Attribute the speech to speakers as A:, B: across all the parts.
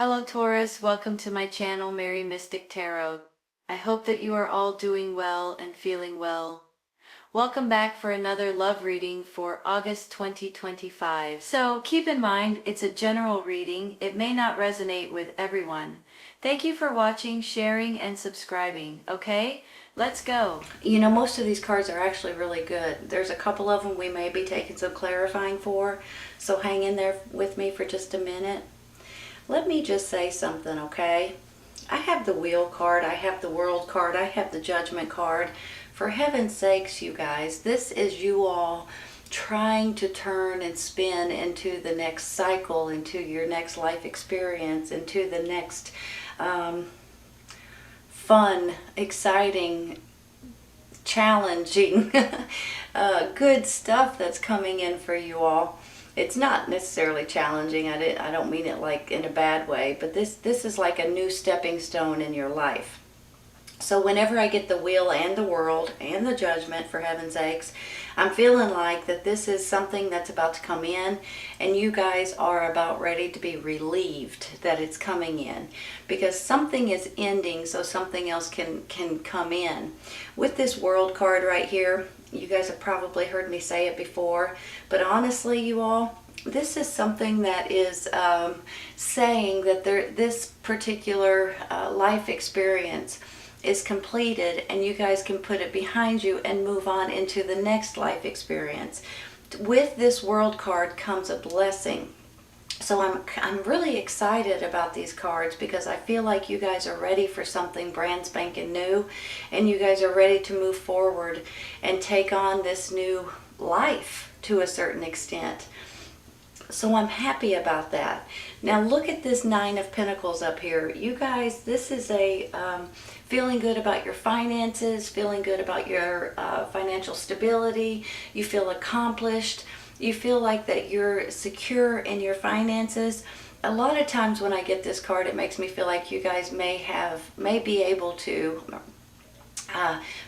A: Hello Taurus, welcome to my channel Mary Mystic Tarot. I hope that you are all doing well and feeling well. Welcome back for another love reading for August 2025. So keep in mind it's a general reading. It may not resonate with everyone. Thank you for watching, sharing, and subscribing. Okay, let's go.
B: You know, most of these cards are actually really good. There's a couple of them we may be taking some clarifying for, so hang in there with me for just a minute. Let me just say something, okay? I have the Wheel card, I have the World card, I have the Judgment card. For heaven's sakes, you guys, this is you all trying to turn and spin into the next cycle, into your next life experience, into the next fun, exciting, challenging, good stuff that's coming in for you all. It's not necessarily challenging. I don't mean it like in a bad way, but this is like a new stepping stone in your life. So whenever I get the Wheel and the World and the Judgment, for heaven's sakes, I'm feeling like that this is something that's about to come in, and you guys are about ready to be relieved that it's coming in, because something is ending so something else can come in. With this World card right here, you guys have probably heard me say it before, but honestly, you all, this is something that is saying that this particular life experience is completed, and you guys can put it behind you and move on into the next life experience. With this World card comes a blessing. So I'm really excited about these cards because I feel like you guys are ready for something brand spanking new, and you guys are ready to move forward and take on this new life to a certain extent. So I'm happy about that. Now look at this Nine of Pentacles up here. You guys, this is a feeling good about your finances, feeling good about your financial stability. You feel accomplished. You feel like that you're secure in your finances. A lot of times when I get this card, it makes me feel like you guys may be able to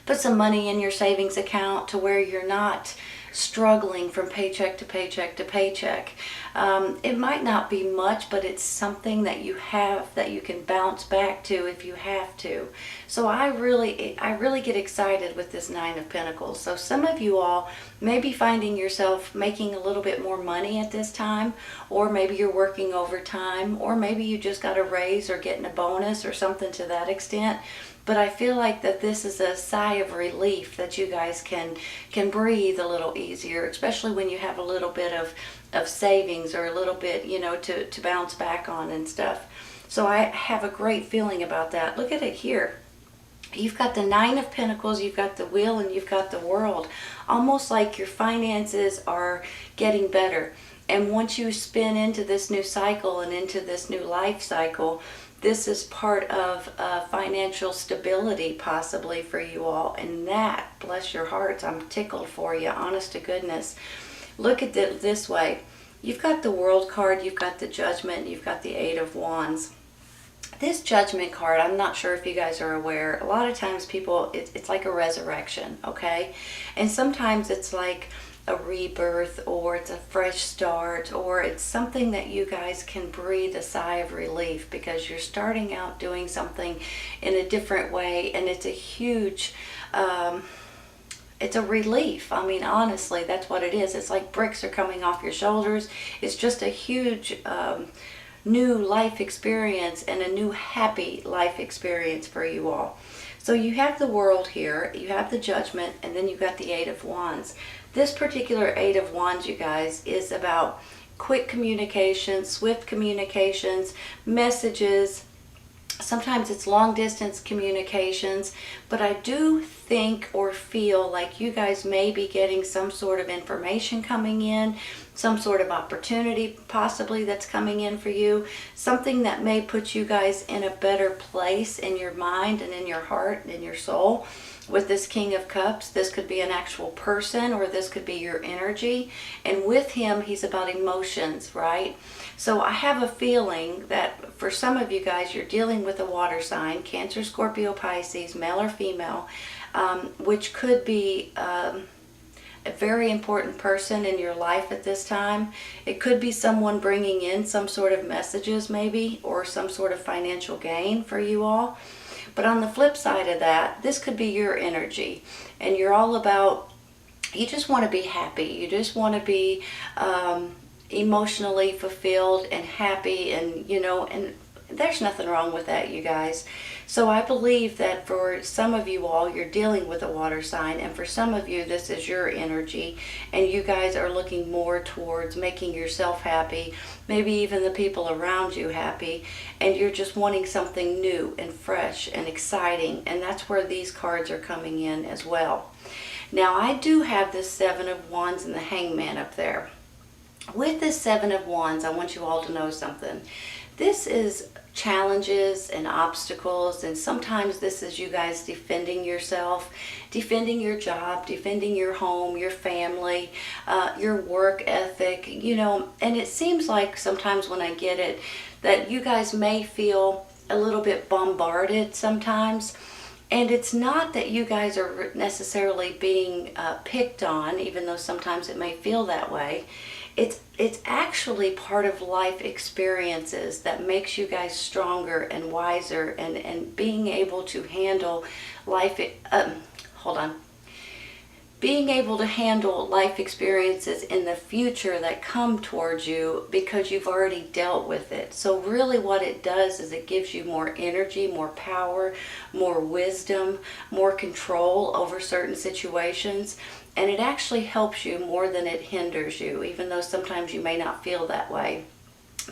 B: put some money in your savings account to where you're not struggling from paycheck to paycheck to paycheck. It might not be much, but it's something that you have that you can bounce back to if you have to. So I really get excited with this Nine of Pentacles. So some of you all may be finding yourself making a little bit more money at this time, or maybe you're working overtime, or maybe you just got a raise or getting a bonus or something to that extent. But I feel like that this is a sigh of relief that you guys can breathe a little easier, especially when you have a little bit of savings or a little bit, you know, to bounce back on and stuff. So I have a great feeling about that. Look at it here. You've got the Nine of Pentacles, you've got the Wheel, and you've got the World. Almost like your finances are getting better. And once you spin into this new cycle and into this new life cycle, this is part of financial stability possibly for you all. And that, bless your hearts, I'm tickled for you, honest to goodness. Look at it this way. You've got the World card, you've got the Judgment, you've got the Eight of Wands. This Judgment card, I'm not sure if you guys are aware, a lot of times people, it's like a resurrection, okay? And sometimes it's like a rebirth, or it's a fresh start, or it's something that you guys can breathe a sigh of relief because you're starting out doing something in a different way, and it's a huge it's a relief. I mean, honestly, that's what it is. It's like bricks are coming off your shoulders. It's just a huge new life experience and a new happy life experience for you all. So you have the World here, you have the Judgment, and then you've got the Eight of Wands. This particular Eight of Wands, you guys, is about quick communication, swift communications, messages. Sometimes it's long distance communications, but I do think or feel like you guys may be getting some sort of information coming in, some sort of opportunity possibly that's coming in for you, something that may put you guys in a better place in your mind and in your heart and in your soul. With this King of Cups, this could be an actual person, or this could be your energy. And with him, he's about emotions, right? So I have a feeling that for some of you guys, you're dealing with a water sign, Cancer, Scorpio, Pisces, male or female, which could be a very important person in your life at this time. It could be someone bringing in some sort of messages maybe, or some sort of financial gain for you all. But on the flip side of that, this could be your energy, and you're all about, you just want to be happy. You just want to be emotionally fulfilled and happy, and and there's nothing wrong with that, you guys. So I believe that for some of you all, you're dealing with a water sign, and for some of you, this is your energy, and you guys are looking more towards making yourself happy, maybe even the people around you happy, and you're just wanting something new and fresh and exciting, and that's where these cards are coming in as well. Now, I do have this Seven of Wands and the Hangman up there. With this Seven of Wands, I want you all to know something. This is challenges and obstacles, and sometimes this is you guys defending yourself, defending your job, defending your home, your family, your work ethic, and it seems like sometimes when I get it that you guys may feel a little bit bombarded sometimes. And it's not that you guys are necessarily being picked on, even though sometimes it may feel that way. It's actually part of life experiences that makes you guys stronger and wiser, and being able to handle life. Being able to handle life experiences in the future that come towards you because you've already dealt with it. So really what it does is it gives you more energy, more power, more wisdom, more control over certain situations. And it actually helps you more than it hinders you, even though sometimes you may not feel that way.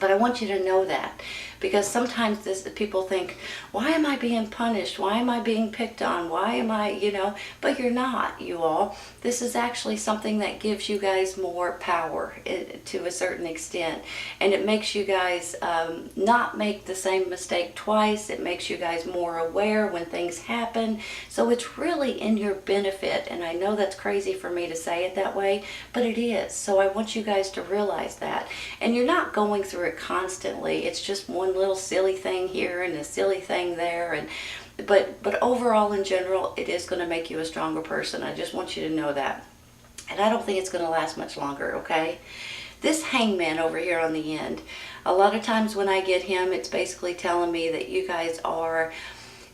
B: But I want you to know that, because sometimes people think, why am I being punished? Why am I being picked on? Why am I, but you're not, you all. This is actually something that gives you guys more power to a certain extent. And it makes you guys not make the same mistake twice. It makes you guys more aware when things happen. So it's really in your benefit. And I know that's crazy for me to say it that way, but it is. So I want you guys to realize that. And you're not going through it constantly. It's just one little silly thing here and a silly thing there, but overall in general it is going to make you a stronger person. I just want you to know that. And I don't think it's going to last much longer, okay? This Hangman over here on the end, a lot of times when I get him, it's basically telling me that you guys are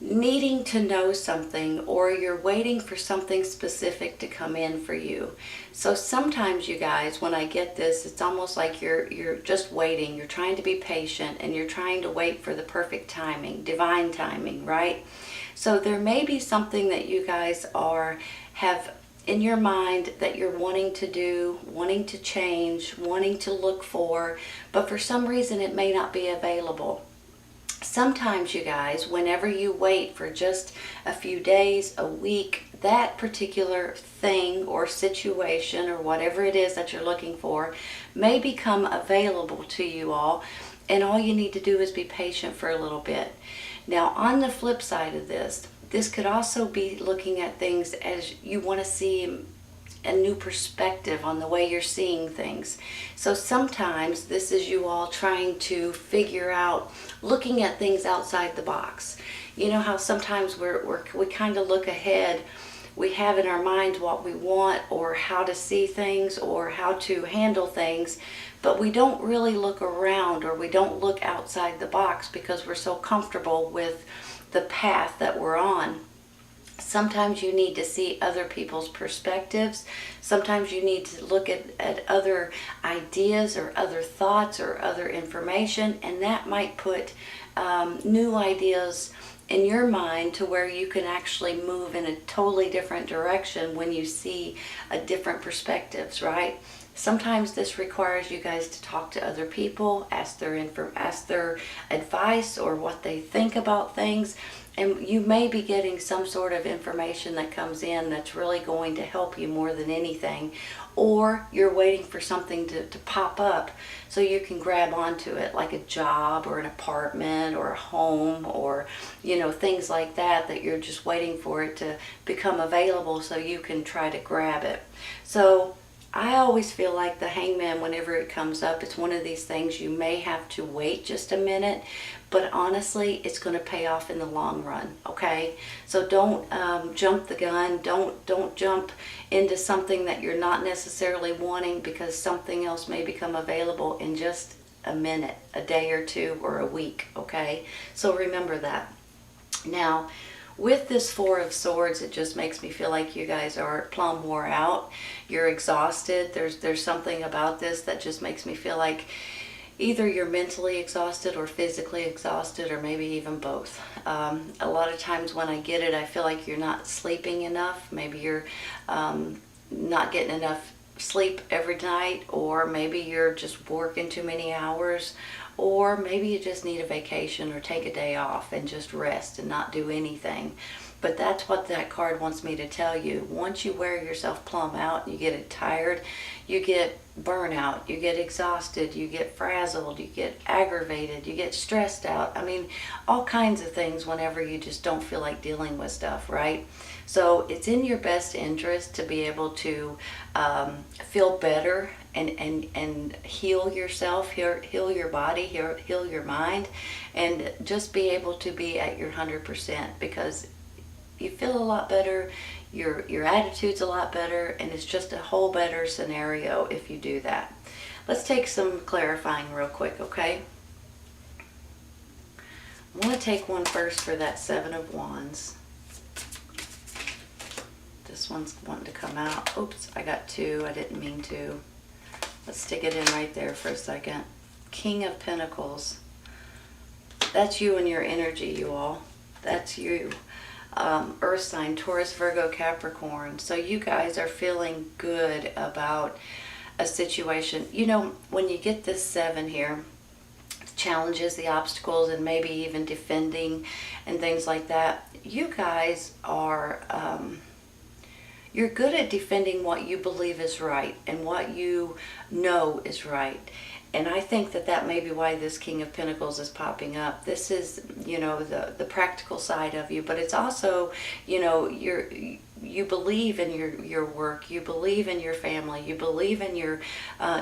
B: needing to know something, or you're waiting for something specific to come in for you. So sometimes, you guys, when I get this, it's almost like you're just waiting. You're trying to be patient, and you're trying to wait for the perfect timing, divine timing, right? So there may be something that you guys have in your mind that you're wanting to do, wanting to change, wanting to look for, but for some reason it may not be available. Sometimes, you guys, whenever you wait for just a few days, a week, that particular thing or situation or whatever it is that you're looking for may become available to you all, and all you need to do is be patient for a little bit. Now, on the flip side of this could also be looking at things as you want to see a new perspective on the way you're seeing things. So sometimes this is you all trying to figure out, looking at things outside the box. You know how sometimes we kind of look ahead. We have in our mind what we want, or how to see things, or how to handle things, but we don't really look around, or we don't look outside the box because we're so comfortable with the path that we're on. Sometimes you need to see other people's perspectives. Sometimes you need to look at other ideas or other thoughts or other information, and that might put new ideas in your mind to where you can actually move in a totally different direction when you see a different perspectives, right? Sometimes this requires you guys to talk to other people, ask their advice or what they think about things. And you may be getting some sort of information that comes in that's really going to help you more than anything. Or you're waiting for something to pop up so you can grab onto it, like a job or an apartment or a home, or things like that you're just waiting for it to become available so you can try to grab it. So I always feel like the Hangman, whenever it comes up, it's one of these things you may have to wait just a minute, but honestly, it's going to pay off in the long run, okay? So don't jump the gun. Don't jump into something that you're not necessarily wanting, because something else may become available in just a minute, a day or two, or a week, okay? So remember that. Now, with this Four of Swords, it just makes me feel like you guys are plumb wore out. You're exhausted. There's something about this that just makes me feel like either you're mentally exhausted or physically exhausted, or maybe even both. A lot of times when I get it, I feel like you're not sleeping enough. Maybe you're not getting enough sleep every night, or maybe you're just working too many hours, or maybe you just need a vacation or take a day off and just rest and not do anything. But that's what that card wants me to tell you. Once you wear yourself plumb out and you get tired, you get burnout, you get exhausted, you get frazzled, you get aggravated, you get stressed out. I mean, all kinds of things whenever you just don't feel like dealing with stuff, right? So it's in your best interest to be able to feel better and heal yourself, heal your body, heal your mind, and just be able to be at your 100%, because you feel a lot better, your attitude's a lot better, and it's just a whole better scenario if you do that. Let's take some clarifying real quick, okay? I want to take one first for that Seven of Wands. This one's wanting to come out. Oops, I got two. I didn't mean to. Let's stick it in right there for a second. King of Pentacles. That's you and your energy, you all. That's you. Earth sign, Taurus, Virgo, Capricorn. So you guys are feeling good about a situation. You know, when you get this seven here, challenges, the obstacles, and maybe even defending and things like that, you guys are... you're good at defending what you believe is right and what you know is right. And I think that that may be why this King of Pentacles is popping up. This is, you know, the practical side of you, but it's also, you know, you believe in your work, you believe in your family, you believe in your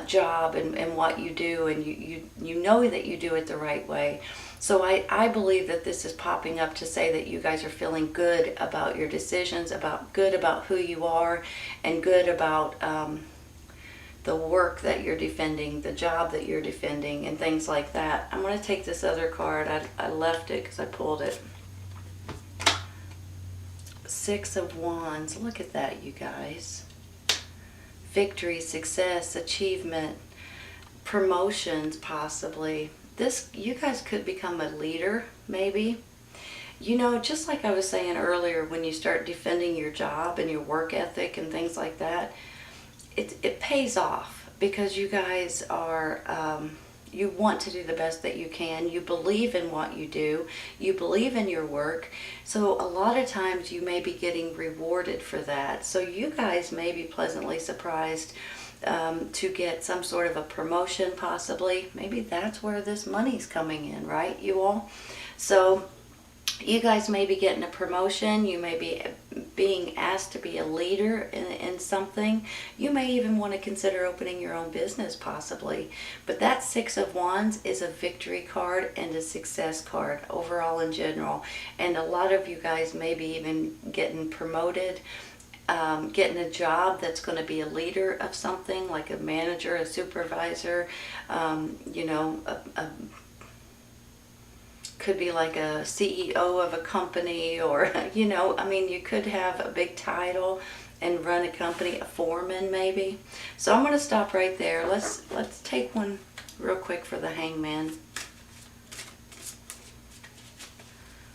B: job and what you do, and you know that you do it the right way. So I believe that this is popping up to say that you guys are feeling good about your decisions, good about who you are, and good about the work that you're defending, the job that you're defending, and things like that. I'm going to take this other card. I left it because I pulled it. Six of Wands. Look at that, you guys. Victory, success, achievement, promotions possibly. This, you guys could become a leader, maybe. You know, just like I was saying earlier, when you start defending your job and your work ethic and things like that, it pays off, because you guys are, you want to do the best that you can. You believe in what you do. You believe in your work. So a lot of times you may be getting rewarded for that. So you guys may be pleasantly surprised to get some sort of a promotion, possibly. Maybe that's where this money's coming in, right, you all? So you guys may be getting a promotion. You may be being asked to be a leader in something. You may even want to consider opening your own business, possibly. But that Six of Wands is a victory card and a success card overall in general. And a lot of you guys may be even getting promoted, getting a job that's going to be a leader of something, like a manager, a supervisor, you know, could be like a CEO of a company, or, you know, I mean, you could have a big title and run a company, a foreman maybe. So I'm going to stop right there. Let's take one real quick for the Hangman.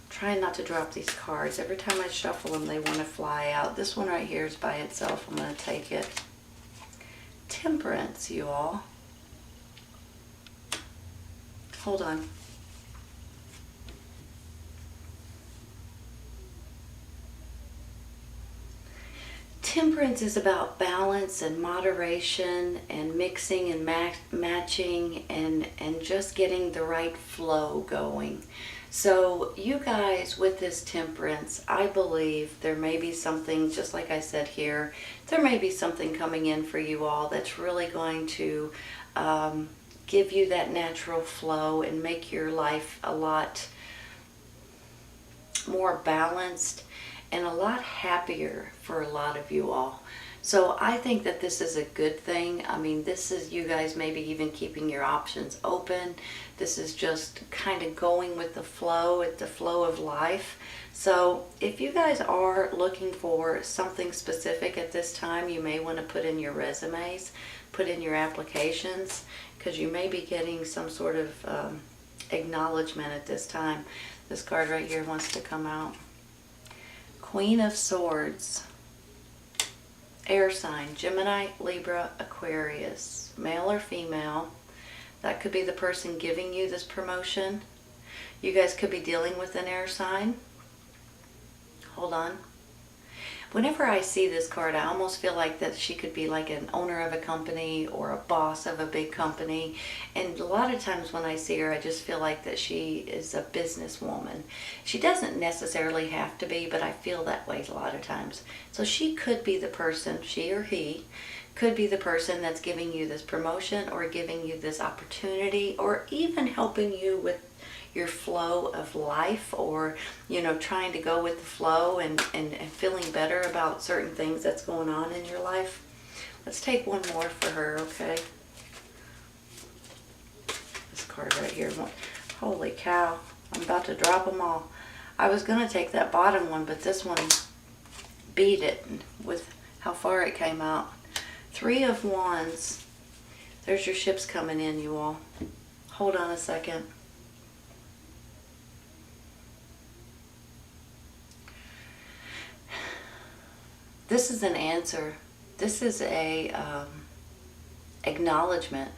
B: Trying not to drop these cards. Every time I shuffle them, they want to fly out. This one right here is by itself. I'm going to take it. Temperance, you all. Hold on. Temperance is about balance and moderation and mixing and matching and just getting the right flow going. So you guys, with this temperance, I believe there may be something, just like I said here, there may be something coming in for you all that's really going to give you that natural flow and make your life a lot more balanced and a lot happier for a lot of you all. So I think that this is a good thing. I mean, this is you guys maybe even keeping your options open. This is just kind of going with the flow, of life. So if you guys are looking for something specific at this time, you may want to put in your resumes, put in your applications, because you may be getting some sort of acknowledgement at this time. This card right here wants to come out. Queen of Swords, air sign, Gemini, Libra, Aquarius, male or female. That could be the person giving you this promotion. You guys could be dealing with an air sign. Hold on. Whenever I see this card, I almost feel like that she could be like an owner of a company or a boss of a big company. And a lot of times when I see her, I just feel like that she is a businesswoman. She doesn't necessarily have to be, but I feel that way a lot of times. So she could be the person, she or he, could be the person that's giving you this promotion or giving you this opportunity or even helping you with your flow of life, or trying to go with the flow and feeling better about certain things that's going on in your life. Let's take one more for her, okay? This card right here. Holy cow, I'm about to drop them all. I was gonna take that bottom one, but this one beat it with how far it came out. 3 of Wands. There's your ships coming in, you all. Hold on a second. This is an answer. This is a acknowledgement.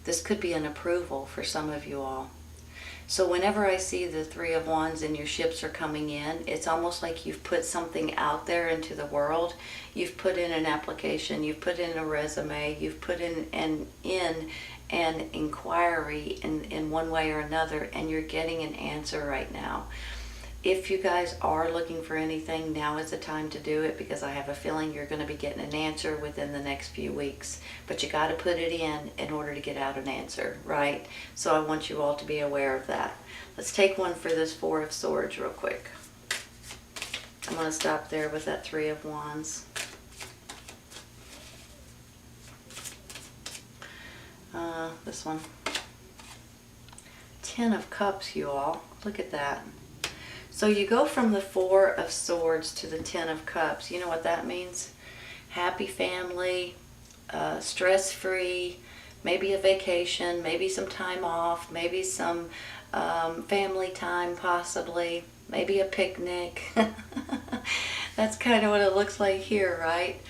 B: This could be an approval for some of you all. So whenever I see the 3 of Wands and your ships are coming in, it's almost like you've put something out there into the world. You've put in an application, you've put in a resume, you've put in an inquiry in one way or another, and you're getting an answer right now. If you guys are looking for anything, now is the time to do it, because I have a feeling you're going to be getting an answer within the next few weeks. But you got to put it in order to get out an answer, right? So I want you all to be aware of that. Let's take one for this 4 of Swords real quick. I'm going to stop there with that 3 of Wands. This one. 10 of Cups, you all. Look at that. So you go from the 4 of Swords to the 10 of Cups. You know what that means? Happy family, stress-free, maybe a vacation, maybe some time off, maybe some family time possibly, maybe a picnic. That's kind of what it looks like here, right?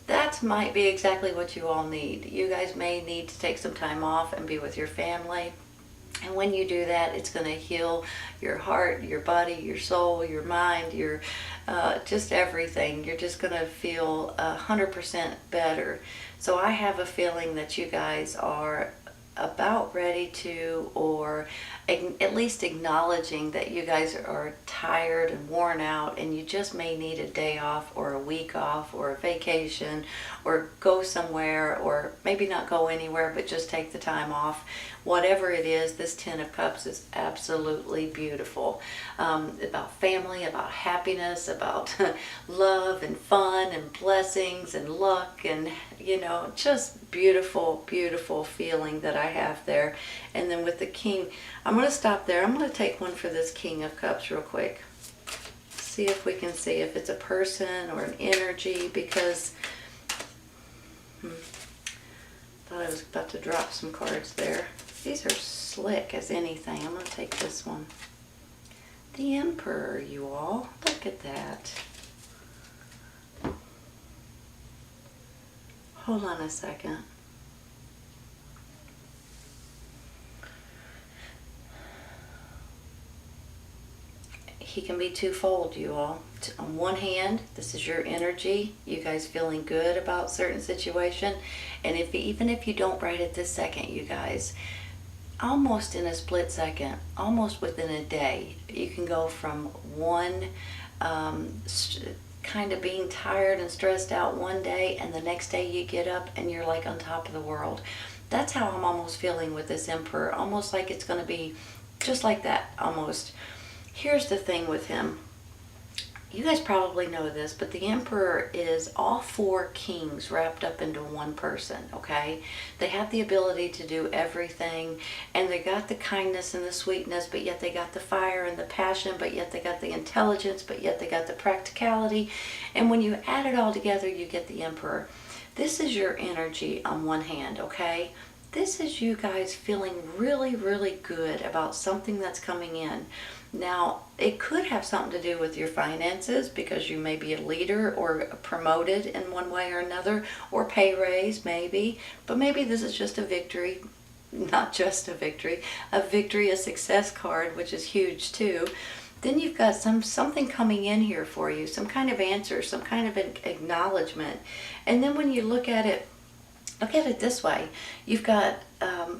B: That might be exactly what you all need. You guys may need to take some time off and be with your family. And when you do that, it's going to heal your heart, your body, your soul, your mind, your just everything. You're just going to feel 100% better. So I have a feeling that you guys are about ready to, or at least acknowledging that you guys are tired and worn out, and you just may need a day off or a week off or a vacation, or go somewhere, or maybe not go anywhere but just take the time off. Whatever it is, this 10 of Cups is absolutely beautiful. About family, about happiness, about love and fun and blessings and luck, and just beautiful, beautiful feeling that I have there. And then with the King, I'm going to stop there. I'm going to take one for this King of Cups real quick. See if we can see if it's a person or an energy, because thought I was about to drop some cards there. These are slick as anything. I'm going to take this one. The Emperor, you all. Look at that. Hold on a second. he can be twofold, you all. On one hand, this is your energy, you guys feeling good about certain situation, and even if you don't write it this second, you guys, almost in a split second, almost within a day, you can go from one kind of being tired and stressed out one day, and the next day you get up and you're like on top of the world. That's how I'm almost feeling with this Emperor, almost like it's going to be just like that, almost. Here's the thing with him. You guys probably know this, but the Emperor is all four kings wrapped up into one person, okay? They have the ability to do everything, and they got the kindness and the sweetness, but yet they got the fire and the passion, but yet they got the intelligence, but yet they got the practicality. And when you add it all together, you get the Emperor. This is your energy on one hand, okay? This is you guys feeling really, really good about something that's coming in. Now, it could have something to do with your finances because you may be a leader or promoted in one way or another, or pay raise maybe, but maybe this is just a victory, not just a victory, a success card, which is huge too. Then you've got something coming in here for you, some kind of answer, some kind of an acknowledgement. And then when you look at it this way. You've got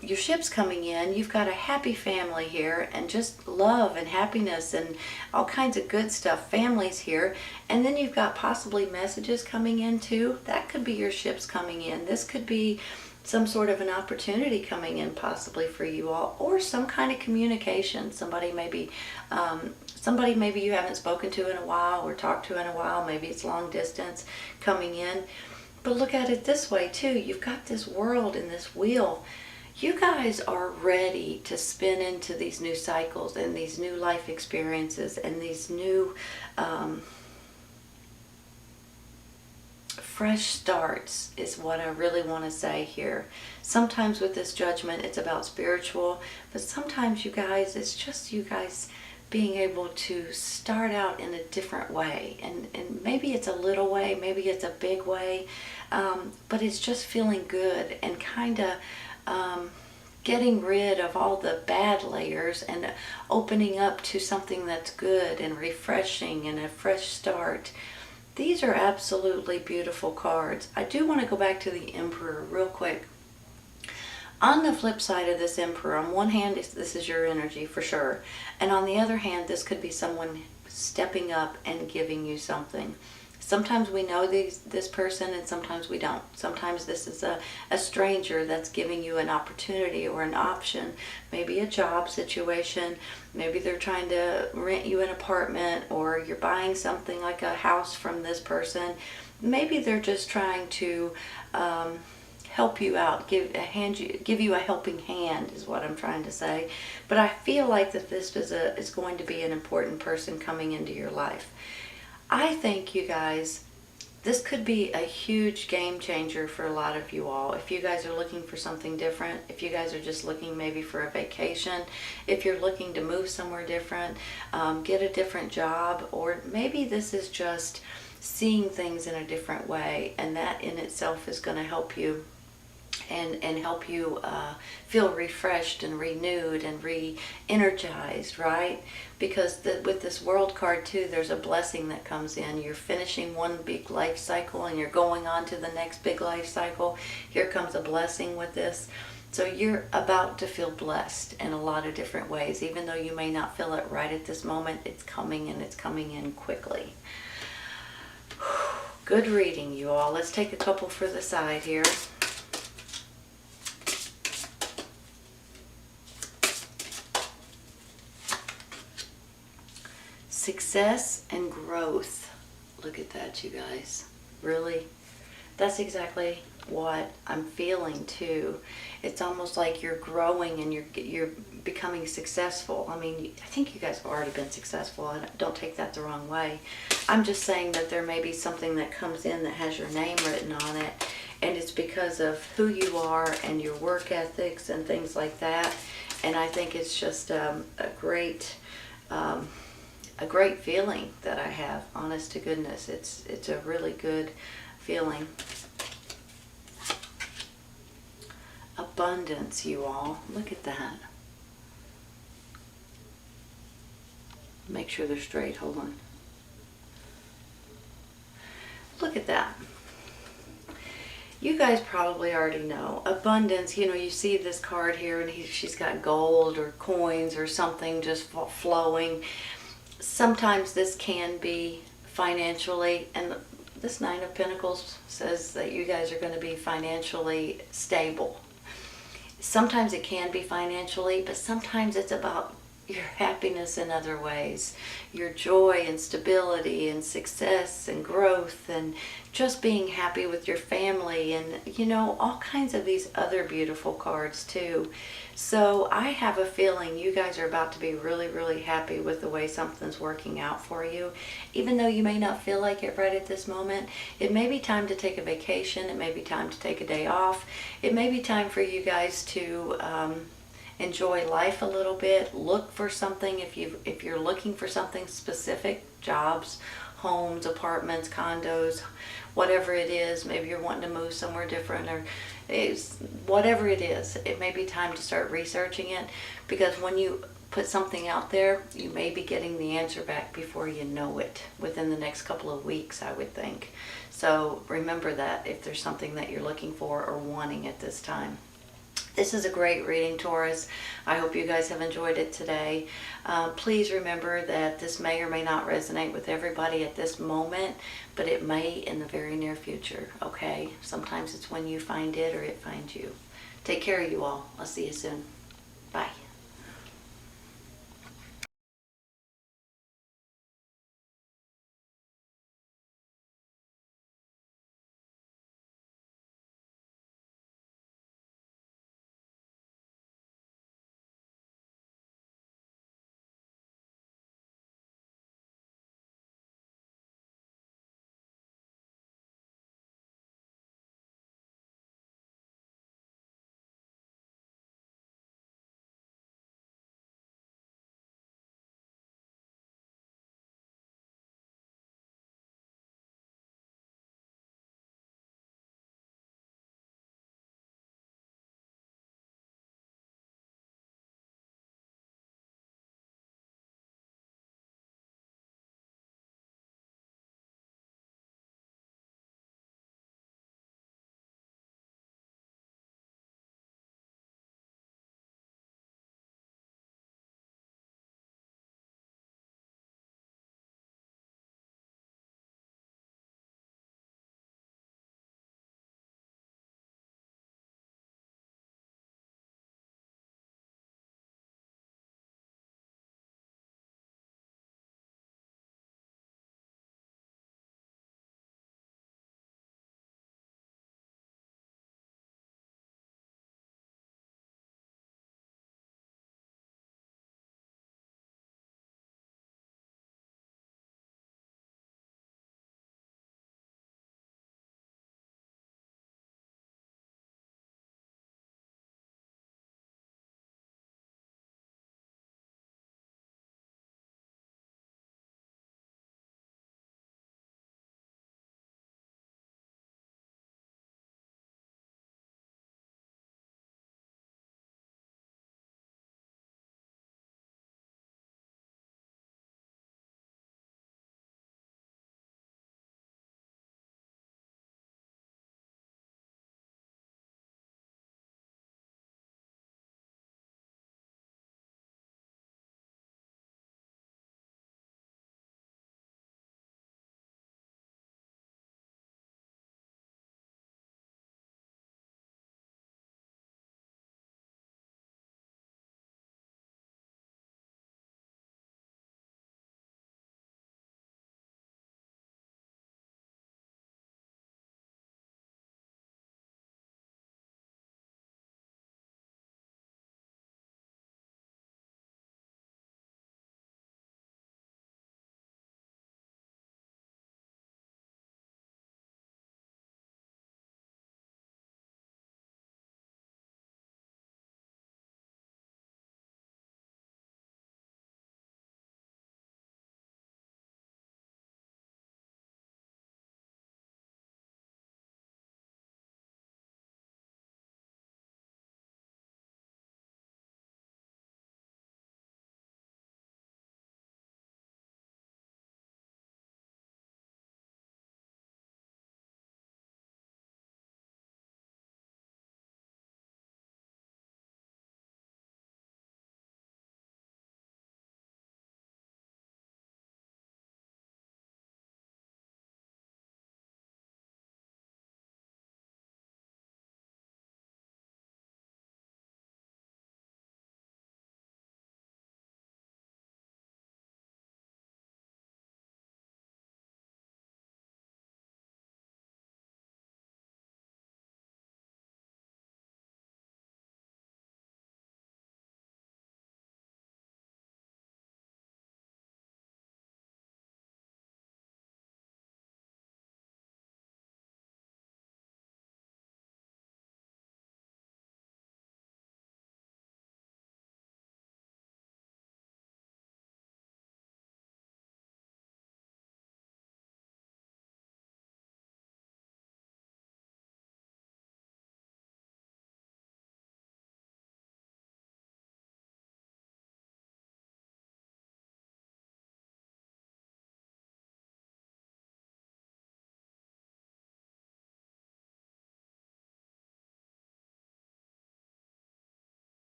B: your ships coming in. You've got a happy family here, and just love and happiness and all kinds of good stuff. Families here. And then you've got possibly messages coming in too. That could be your ships coming in. This could be some sort of an opportunity coming in possibly for you all, or some kind of communication. Somebody maybe you haven't spoken to in a while or talked to in a while. Maybe it's long distance coming in. But look at it this way too. You've got this world and this wheel. You guys are ready to spin into these new cycles and these new life experiences and these new fresh starts is what I really want to say here. Sometimes with this judgment, it's about spiritual, but sometimes you guys, it's just you guys being able to start out in a different way, and maybe it's a little way, maybe it's a big way, but it's just feeling good and kind of getting rid of all the bad layers and opening up to something that's good and refreshing and a fresh start. These are absolutely beautiful cards. I do want to go back to the Emperor real quick. On the flip side of this Emperor, on one hand, this is your energy for sure. And on the other hand, this could be someone stepping up and giving you something. Sometimes we know this person and sometimes we don't. Sometimes this is a stranger that's giving you an opportunity or an option. Maybe a job situation. Maybe they're trying to rent you an apartment, or you're buying something like a house from this person. Maybe they're just trying to help you out, give you a helping hand is what I'm trying to say. But I feel like that this is going to be an important person coming into your life. I think, you guys, this could be a huge game changer for a lot of you all. If you guys are looking for something different, if you guys are just looking maybe for a vacation, if you're looking to move somewhere different, get a different job, or maybe this is just seeing things in a different way, and that in itself is going to help you and help you feel refreshed and renewed and re-energized, right? Because with this world card too, there's a blessing that comes in. You're finishing one big life cycle and you're going on to the next big life cycle. Here comes a blessing with this. So you're about to feel blessed in a lot of different ways. Even though you may not feel it right at this moment, it's coming, and it's coming in quickly. Good reading, you all. Let's take a couple for the side here. Success and growth. Look at that, you guys. Really? That's exactly what I'm feeling too. It's almost like you're growing and you're becoming successful. I mean, I think you guys have already been successful, and don't take that the wrong way. I'm just saying that there may be something that comes in that has your name written on it, and it's because of who you are and your work ethics and things like that. And I think it's just a great feeling that I have, honest to goodness. It's a really good feeling. Abundance, you all. Look at that. Make sure they're straight. Hold on. Look at that. You guys probably already know. Abundance, you see this card here and she's got gold or coins or something just flowing. Sometimes this can be financially, and this Nine of Pentacles says that you guys are going to be financially stable. Sometimes it can be financially, but sometimes it's about your happiness in other ways, your joy and stability and success and growth and just being happy with your family and all kinds of these other beautiful cards too. So I have a feeling you guys are about to be really, really happy with the way something's working out for you. Even though you may not feel like it right at this moment, it may be time to take a vacation. It may be time to take a day off. It may be time for you guys to enjoy life a little bit. Look for something if you're looking for something specific, jobs, homes, apartments, condos, whatever it is. Maybe you're wanting to move somewhere different, or whatever it is. It may be time to start researching it, because when you put something out there, you may be getting the answer back before you know it, within the next couple of weeks, I would think. So remember that if there's something that you're looking for or wanting at this time. This is a great reading, Taurus. I hope you guys have enjoyed it today. Please remember that this may or may not resonate with everybody at this moment, but it may in the very near future, okay? Sometimes it's when you find it or it finds you. Take care of you all. I'll see you soon. Bye.